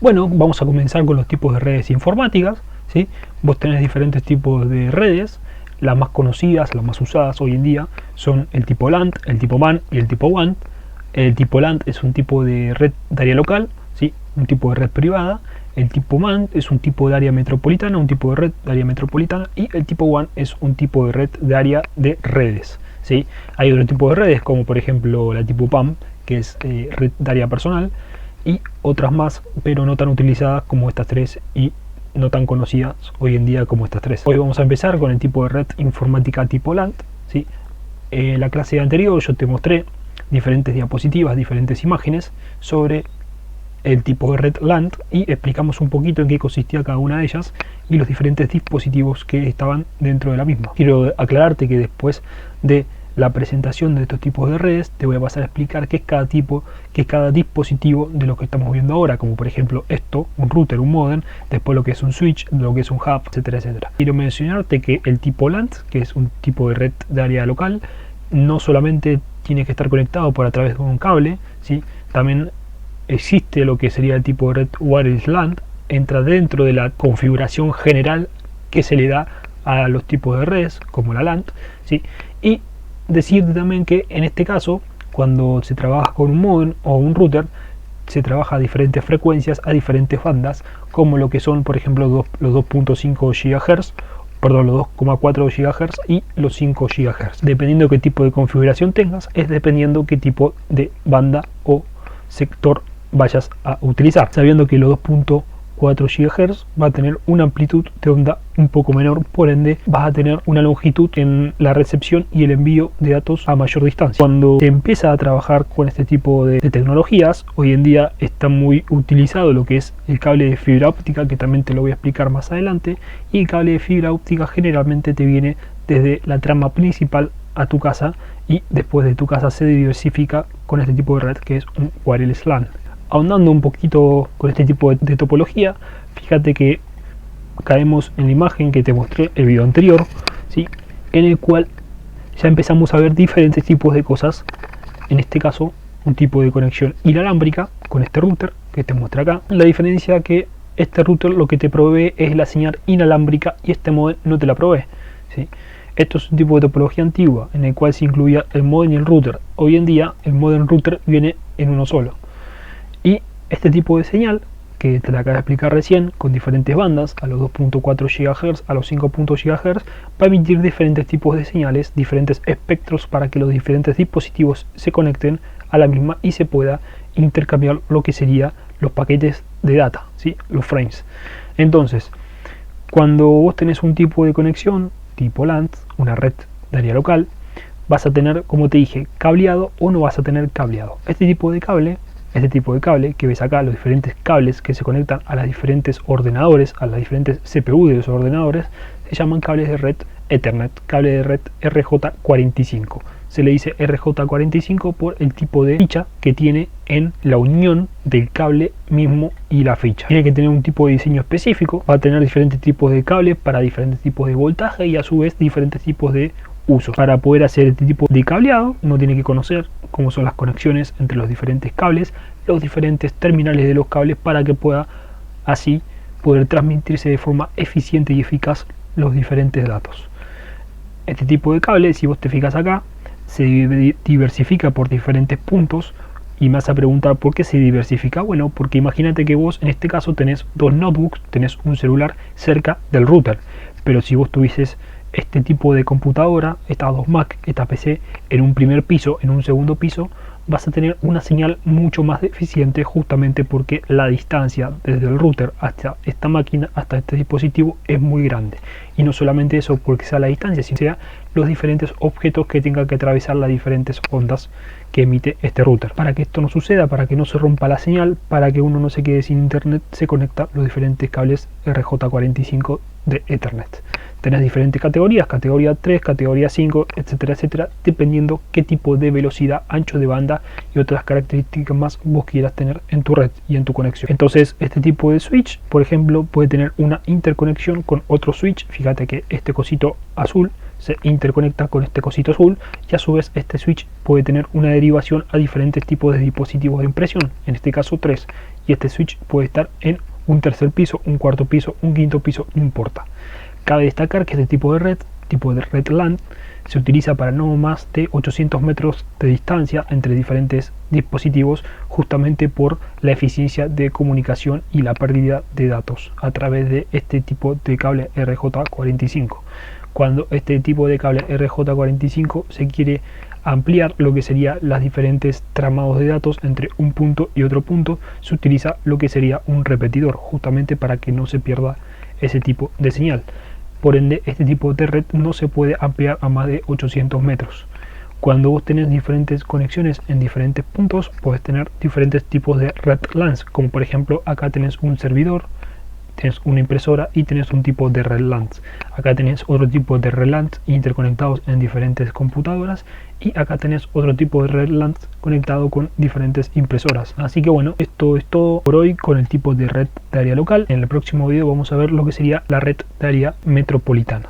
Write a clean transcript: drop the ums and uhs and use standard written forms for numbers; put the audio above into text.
Bueno, vamos a comenzar con los tipos de redes informáticas, ¿sí? Vos tenés diferentes tipos de redes. Las más conocidas, las más usadas hoy en día son el tipo LAN, el tipo MAN y el tipo WAN. El tipo LAN es un tipo de red de área local, ¿sí? Un tipo de red privada. El tipo MAN es un tipo de área metropolitana, un tipo de red de área metropolitana. Y el tipo WAN es un tipo de red de área de redes, ¿sí? Hay otro tipo de redes, como por ejemplo la tipo PAM, que es red de área personal, y otras más, pero no tan utilizadas como estas tres y no tan conocidas hoy en día como estas tres. Hoy vamos a empezar con el tipo de red informática tipo LAN, ¿sí? En la clase anterior yo te mostré diferentes diapositivas, diferentes imágenes sobre el tipo de red LAN y explicamos un poquito en qué consistía cada una de ellas y los diferentes dispositivos que estaban dentro de la misma. Quiero aclararte que después de la presentación de estos tipos de redes te voy a pasar a explicar qué es cada tipo, qué es cada dispositivo de lo que estamos viendo ahora, como por ejemplo esto, un router, un modem, después lo que es un switch, lo que es un hub, etcétera, etcétera. Quiero mencionarte que el tipo LAN, que es un tipo de red de área local, no solamente tiene que estar conectado por a través de un cable, ¿sí? También existe lo que sería el tipo de red wireless LAN, entra dentro de la configuración general que se le da a los tipos de redes, como la LAN, ¿sí? Y decirte también que en este caso, cuando se trabaja con un modem o un router, se trabaja a diferentes frecuencias, a diferentes bandas, como lo que son, por ejemplo, los 2.5 GHz, perdón, los 2,4 GHz y los 5 GHz. Dependiendo qué tipo de configuración tengas, es dependiendo qué tipo de banda o sector vayas a utilizar. Sabiendo que los 2.4 GHz va a tener una amplitud de onda un poco menor, por ende vas a tener una longitud en la recepción y el envío de datos a mayor distancia. Cuando se empieza a trabajar con este tipo de tecnologías, hoy en día está muy utilizado lo que es el cable de fibra óptica, que también te lo voy a explicar más adelante, y el cable de fibra óptica generalmente te viene desde la trama principal a tu casa y después de tu casa se diversifica con este tipo de red que es un wireless LAN. Ahondando un poquito con este tipo de topología, fíjate que caemos en la imagen que te mostré el video anterior, ¿sí? En el cual ya empezamos a ver diferentes tipos de cosas. En este caso, un tipo de conexión inalámbrica con este router que te muestra acá. La diferencia que este router lo que te provee es la señal inalámbrica y este modem no te la provee, ¿sí? Esto es un tipo de topología antigua en el cual se incluía el modem y el router. Hoy en día el modem router viene en uno solo. Y este tipo de señal, que te la acabo de explicar recién, con diferentes bandas, a los 2.4 GHz, a los 5 GHz, va a emitir diferentes tipos de señales, diferentes espectros para que los diferentes dispositivos se conecten a la misma y se pueda intercambiar lo que serían los paquetes de data, ¿sí? Los frames. Entonces, cuando vos tenés un tipo de conexión, tipo LAN, una red de área local, vas a tener, como te dije, cableado o no vas a tener cableado. Este tipo de cable que ves acá, los diferentes cables que se conectan a los diferentes ordenadores, a las diferentes CPU de los ordenadores, se llaman cables de red Ethernet, cable de red RJ45. Se le dice RJ45 por el tipo de ficha que tiene en la unión del cable mismo y la ficha. Tiene que tener un tipo de diseño específico, va a tener diferentes tipos de cables para diferentes tipos de voltaje y a su vez diferentes tipos de uso. Para poder hacer este tipo de cableado uno tiene que conocer cómo son las conexiones entre los diferentes cables, los diferentes terminales de los cables, para que pueda así poder transmitirse de forma eficiente y eficaz los diferentes datos. Este tipo de cable, si vos te fijas acá, se diversifica por diferentes puntos. Y me vas a preguntar por qué se diversifica. Bueno, porque imagínate que vos en este caso tenés dos notebooks, tenés un celular cerca del router, pero si vos tuvieses este tipo de computadora, estas dos Mac, esta PC, en un primer piso, en un segundo piso, vas a tener una señal mucho más eficiente, justamente porque la distancia desde el router hasta esta máquina, hasta este dispositivo, es muy grande. Y no solamente eso, porque sea la distancia, sino sea los diferentes objetos que tengan que atravesar las diferentes ondas que emite este router. Para que esto no suceda, para que no se rompa la señal, para que uno no se quede sin internet, se conecta los diferentes cables RJ45 de Ethernet. Tenés diferentes categorías, categoría 3, categoría 5, etcétera, etcétera, dependiendo qué tipo de velocidad, ancho de banda y otras características más vos quieras tener en tu red y en tu conexión. Entonces, este tipo de switch, por ejemplo, puede tener una interconexión con otro switch. Fíjate que este cosito azul se interconecta con este cosito azul y a su vez este switch puede tener una derivación a diferentes tipos de dispositivos de impresión, en este caso 3, y este switch puede estar en un tercer piso, un cuarto piso, un quinto piso, no importa. Cabe destacar que este tipo de red LAN, se utiliza para no más de 800 metros de distancia entre diferentes dispositivos, justamente por la eficiencia de comunicación y la pérdida de datos a través de este tipo de cable RJ45. Cuando este tipo de cable RJ45 se quiere ampliar lo que sería las diferentes tramados de datos entre un punto y otro punto, se utiliza lo que sería un repetidor, justamente para que no se pierda ese tipo de señal. Por ende, este tipo de red no se puede ampliar a más de 800 metros. Cuando vos tenés diferentes conexiones en diferentes puntos, puedes tener diferentes tipos de red LANs, como por ejemplo acá tenés un servidor, tenés una impresora y tenés un tipo de red LANs. Acá tenés otro tipo de red LANs interconectados en diferentes computadoras, y acá tenés otro tipo de red LANs conectado con diferentes impresoras. Así que bueno, esto es todo por hoy con el tipo de red de área local. En el próximo video vamos a ver lo que sería la red de área metropolitana.